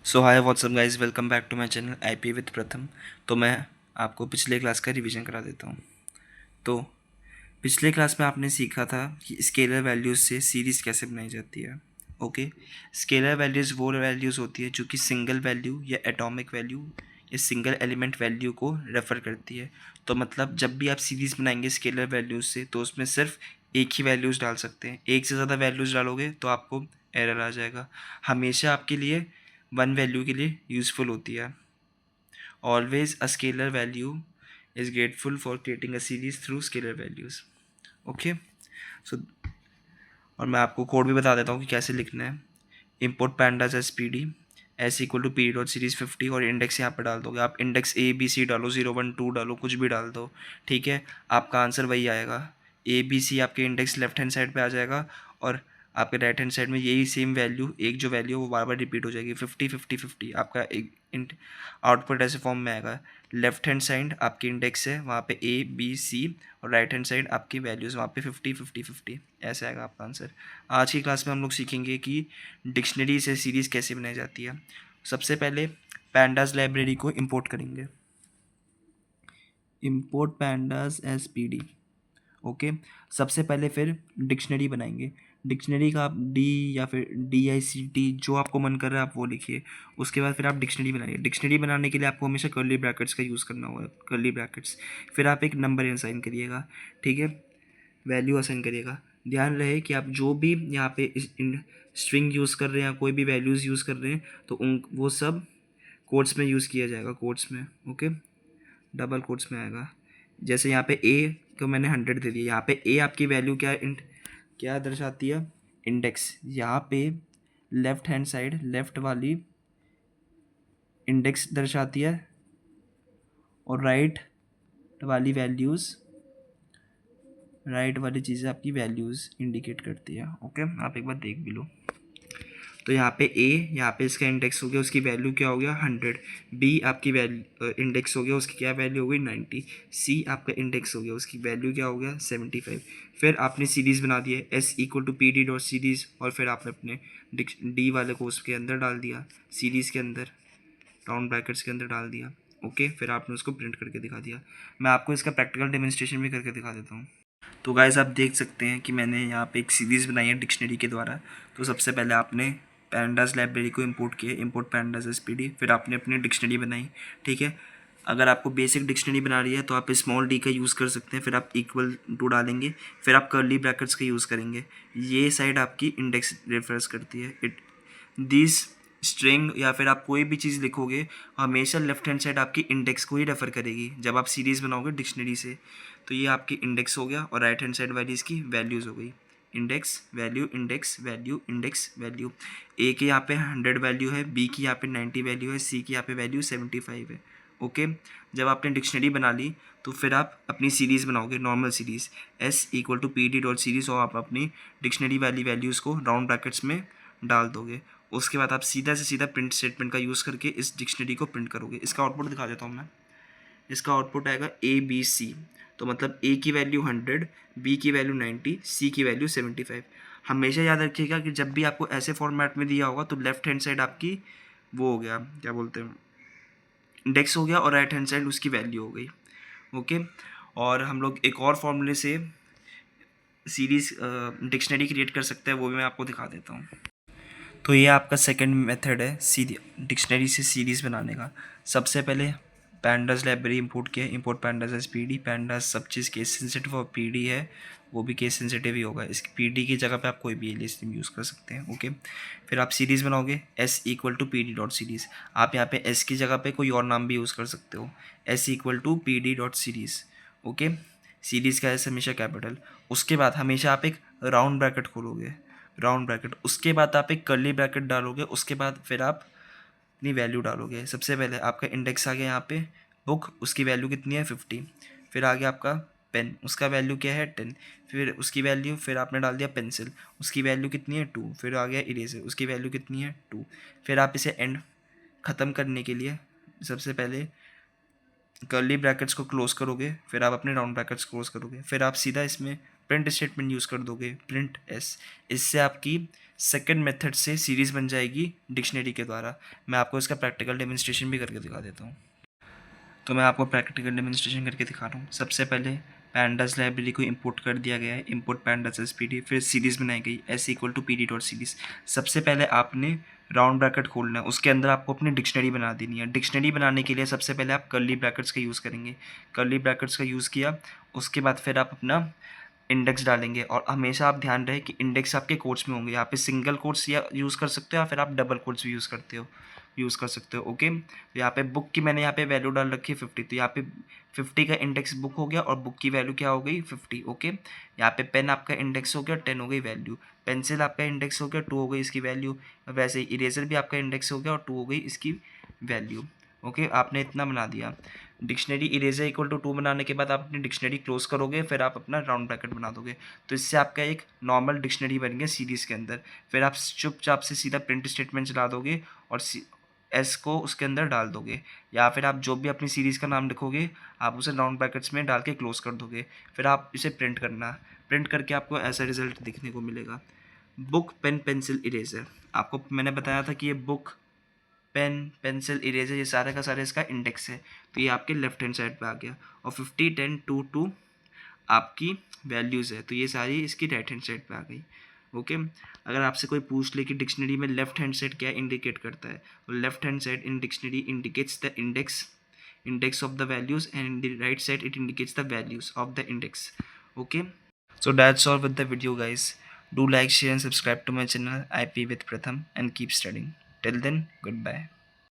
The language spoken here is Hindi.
So hi what's up guys, welcome back to my channel IP with Pratham. तो मैं आपको पिछले क्लास का रिवीजन करा देता हूँ। तो पिछले क्लास में आपने सीखा था कि स्केलर वैल्यूज़ से सीरीज़ कैसे बनाई जाती है। ओके, स्केलर वैल्यूज़ वो वैल्यूज़ होती है जो कि सिंगल वैल्यू या एटॉमिक वैल्यू या सिंगल एलिमेंट वैल्यू को रेफ़र करती है। तो मतलब जब भी आप सीरीज़ बनाएंगे स्केलर वैल्यूज़ से, तो उसमें सिर्फ एक ही वैल्यूज़ डाल सकते हैं। एक से ज़्यादा वैल्यूज़ डालोगे तो आपको एरर आ जाएगा। हमेशा आपके लिए वन वैल्यू के लिए यूज़फुल होती है। Always a scalar value is grateful for creating a series through scalar values. Okay, so और मैं आपको कोड भी बता देता हूँ कि कैसे लिखना है। Import pandas as P D S equal to P dot series 50 और इंडेक्स यहाँ पर डाल दोगे। आप इंडेक्स ए बी सी डालो, 0 1 2 डालो, कुछ भी डाल दो, ठीक है, आपका आंसर वही आएगा। ए बी सी आपके इंडेक्स लेफ्ट हैंड साइड पे आ जाएगा और आपके राइट हैंड साइड में यही सेम वैल्यू, एक जो वैल्यू है वो बार बार रिपीट हो जाएगी। 50 50 50 आपका एक आउटपुट ऐसे फॉर्म में आएगा। लेफ्ट हैंड साइड आपकी इंडेक्स है, वहाँ पे ए बी सी, और राइट हैंड साइड आपकी वैल्यूज़, वहाँ पे 50 50 50 ऐसे आएगा आपका आंसर। आज की क्लास में हम लोग सीखेंगे कि डिक्शनरी से सीरीज़ कैसे बनाई जाती है। सबसे पहले पैंडाज लाइब्रेरी को इंपोर्ट करेंगे। Import pandas as P D. Okay, सबसे पहले फिर डिक्शनरी बनाएंगे। डिक्शनरी का आप डी या फिर डी आई सी टी, जो आपको मन कर रहा है आप वो लिखिए। उसके बाद फिर आप डिक्शनरी बनाइए। डिक्शनरी बनाने के लिए आपको हमेशा कर्ली ब्रैकेट्स का यूज़ करना होगा, कर्ली ब्रैकेट्स। फिर आप एक नंबर असाइन करिएगा, ठीक है, वैल्यू असाइन करिएगा। ध्यान रहे कि आप जो भी यहाँ पे स्ट्रिंग यूज़ कर रहे हैं या कोई भी वैल्यूज़ यूज़ कर रहे हैं तो उन वो सब कोट्स में यूज़ किया जाएगा, कोट्स में। ओके, डबल कोट्स में आएगा। जैसे यहाँ पे ए को मैंने 100 दे दिया, यहाँ पे ए आपकी वैल्यू क्या दर्शाती है, इंडेक्स। यहाँ पे लेफ्ट हैंड साइड लेफ्ट वाली इंडेक्स दर्शाती है और राइट वाली वैल्यूज़, राइट वाली चीज़ें आपकी वैल्यूज़ इंडिकेट करती है। ओके, आप एक बार देख भी लो। तो यहाँ पे ए, यहाँ पे इसका इंडेक्स हो गया, उसकी वैल्यू क्या हो गया 100। बी आपकी वैल्यू इंडेक्स हो गया, उसकी क्या वैल्यू हो गई 90। सी आपका इंडेक्स हो गया, उसकी वैल्यू क्या हो गया 75। फिर आपने सीरीज़ बना दी है S equal to P D dot series, और फिर आपने अपने डी वाले को उसके अंदर डाल दिया, सीरीज़ के अंदर, राउंड ब्रैकेट्स के अंदर डाल दिया। ओके, फिर आपने उसको प्रिंट करके दिखा दिया। मैं आपको इसका प्रैक्टिकल डेमोन्स्ट्रेशन भी करके दिखा देता हूँ। तो गाइस आप देख सकते हैं कि मैंने यहाँ पे एक सीरीज़ बनाई है डिक्शनरी के द्वारा। तो सबसे पहले आपने पैंडास लाइब्रेरी को इंपोर्ट किया, import pandas as P D, फिर आपने अपनी डिक्शनरी बनाई, ठीक है। अगर आपको बेसिक डिक्शनरी बना रही है तो आप स्मॉल डी का यूज़ कर सकते हैं, फिर आप इक्वल टू डालेंगे, फिर आप कर्ली ब्रैकेट्स का यूज़ करेंगे। ये साइड आपकी इंडेक्स रेफरेंस करती है। इट दिस स्ट्रिंग या फिर आप कोई भी चीज़ लिखोगे हमेशा लेफ्ट हैंड साइड आपकी इंडेक्स को ही रेफ़र करेगी जब आप सीरीज़ बनाओगे डिक्शनरी से। तो ये आपकी इंडेक्स हो गया और राइट हैंड साइड वाली इसकी वैल्यूज़ हो गई। Index value index value index value. A की यहाँ पे 100 वैल्यू है, बी की यहाँ पे 90 वैल्यू है, सी की यहाँ पे वैल्यू 75 है। ओके, जब आपने डिक्शनरी बना ली तो फिर आप अपनी सीरीज़ बनाओगे, normal series S equal to P D dot series, और आप अपनी डिक्शनरी वाली वैल्यूज़ को राउंड ब्रैकेट्स में डाल दोगे। उसके बाद आप सीधा से सीधा प्रिंट स्टेटमेंट का यूज़ करके इस डिक्शनरी को प्रिंट करोगे। इसका आउटपुट दिखा देता हूँ मैं। इसका आउटपुट आएगा ए बी सी। तो मतलब ए की वैल्यू 100, बी की वैल्यू 90, सी की वैल्यू 75। हमेशा याद रखिएगा कि जब भी आपको ऐसे फॉर्मेट में दिया होगा तो लेफ्ट हैंड साइड आपकी वो हो गया, क्या बोलते हैं, इंडेक्स हो गया, और राइट हैंड साइड उसकी वैल्यू हो गई। ओके, और हम लोग एक और फॉर्मूले से सीरीज़ डिक्शनरी क्रिएट कर सकते हैं, वो भी मैं आपको दिखा देता हूँ। तो ये आपका सेकंड मेथड है सीधी डिक्शनरी से सीरीज़ बनाने का। सबसे पहले पैंडास लाइब्रेरी इंपोर्ट किया, import pandas as P D. Pandas सब चीज़ केस सेंसिटिव और पी डी है वो भी केस सेंसिटिव ही होगा। इसकी पी डी की जगह पे आप कोई भी एलियास नेम यूज़ कर सकते हैं। ओके, फिर आप सीरीज़ बनाओगे S equal to P D dot series. आप यहाँ पे एस की जगह पे कोई और नाम भी यूज़ कर सकते हो, S equal to P D dot series. Okay, series का एस हमेशा कैपिटल। उसके बाद हमेशा आप एक राउंड ब्रैकेट खोलोगे, राउंड ब्रैकेट, उसके बाद आप एक कर्ली ब्रैकेट डालोगे, उसके बाद फिर आप अपनी वैल्यू डालोगे। सबसे पहले आपका इंडेक्स आ गया यहाँ पे बुक, उसकी वैल्यू कितनी है 50। फिर आ गया आपका पेन, उसका वैल्यू क्या है 10। फिर उसकी वैल्यू, फिर आपने डाल दिया पेंसिल, उसकी वैल्यू कितनी है 2। फिर आ गया इरेजर, उसकी वैल्यू कितनी है 2। फिर आप इसे एंड ख़त्म करने के लिए सबसे पहले कर्ली ब्रैकेट्स को क्लोज करोगे, फिर आप अपने राउंड ब्रैकेट्स क्लोज करोगे, फिर आप सीधा इसमें प्रिंट स्टेटमेंट यूज़ कर दोगे, प्रिंट एस। इससे आपकी सेकंड मेथड से सीरीज़ बन जाएगी डिक्शनरी के द्वारा। मैं आपको इसका प्रैक्टिकल डेमोन्स्ट्रेशन भी करके दिखा देता हूँ। तो मैं आपको प्रैक्टिकल डेमोन्स्ट्रेशन करके दिखा रहा हूँ। सबसे पहले पैंडास लाइब्रेरी को इंपोर्ट कर दिया गया है, import pandas as P D, फिर सीरीज़ बनाई गई S equal to P D dot series. सबसे पहले आपने राउंड ब्रैकेट खोलना है, उसके अंदर आपको अपनी डिक्शनरी बना देनी है। डिक्शनरी बनाने के लिए सबसे पहले आप कर्ली ब्रैकेट्स का यूज़ करेंगे, कर्ली ब्रैकेट्स का यूज़ किया, उसके बाद फिर आप अपना इंडेक्स डालेंगे। और हमेशा आप ध्यान रहे कि इंडेक्स आपके कोट्स में होंगे। यहाँ पे सिंगल कोट्स या यूज़ कर सकते हो या फिर आप डबल कोट्स भी यूज़ कर सकते हो। ओके, तो यहाँ पे बुक की मैंने यहाँ पे वैल्यू डाल रखी है 50, तो यहाँ पे 50 का इंडेक्स बुक हो गया और बुक की वैल्यू क्या हो गई 50। ओके, यहाँ पे पेन आपका इंडेक्स हो गया 10 हो गई वैल्यू, पेंसिल आपका इंडेक्स हो गया 2 हो गई इसकी वैल्यू, वैसे ही इरेजर भी आपका इंडेक्स हो गया और 2 हो गई इसकी वैल्यू। ओके, आपने इतना बना दिया। डिक्शनरी इरेजर इक्वल टू 2 बनाने के बाद आप अपनी डिक्शनरी क्लोज करोगे, फिर आप अपना राउंड ब्रैकेट बना दोगे, तो इससे आपका एक नॉर्मल डिक्शनरी बन गया सीरीज़ के अंदर। फिर आप चुपचाप से सीधा प्रिंट स्टेटमेंट चला दोगे और एस को उसके अंदर डाल दोगे, या फिर आप जो भी अपनी सीरीज़ का नाम लिखोगे आप उसे राउंड ब्रैकेट्स में डाल के क्लोज कर दोगे। फिर आप इसे प्रिंट करना, प्रिंट करके आपको ऐसा रिजल्ट दिखने को मिलेगा। बुक पेन पेंसिल इरेजर, आपको मैंने बताया था कि ये बुक पेन पेंसिल इरेजर ये सारे का सारे इसका इंडेक्स है, तो ये आपके लेफ्ट हैंड साइड पे आ गया। और 50 10 2 2 आपकी वैल्यूज़ है, तो ये सारी इसकी राइट हैंड साइड पे आ गई। ओके, अगर आपसे कोई पूछ ले कि डिक्शनरी में लेफ्ट हैंड साइड क्या इंडिकेट करता है, तो left hand side in dictionary indicates the index of the values, and in the right side it indicates the values of the index. Okay, so that's all with the video guys. Do like, share and subscribe to my channel IP with Pratham and keep studying. Till then, goodbye.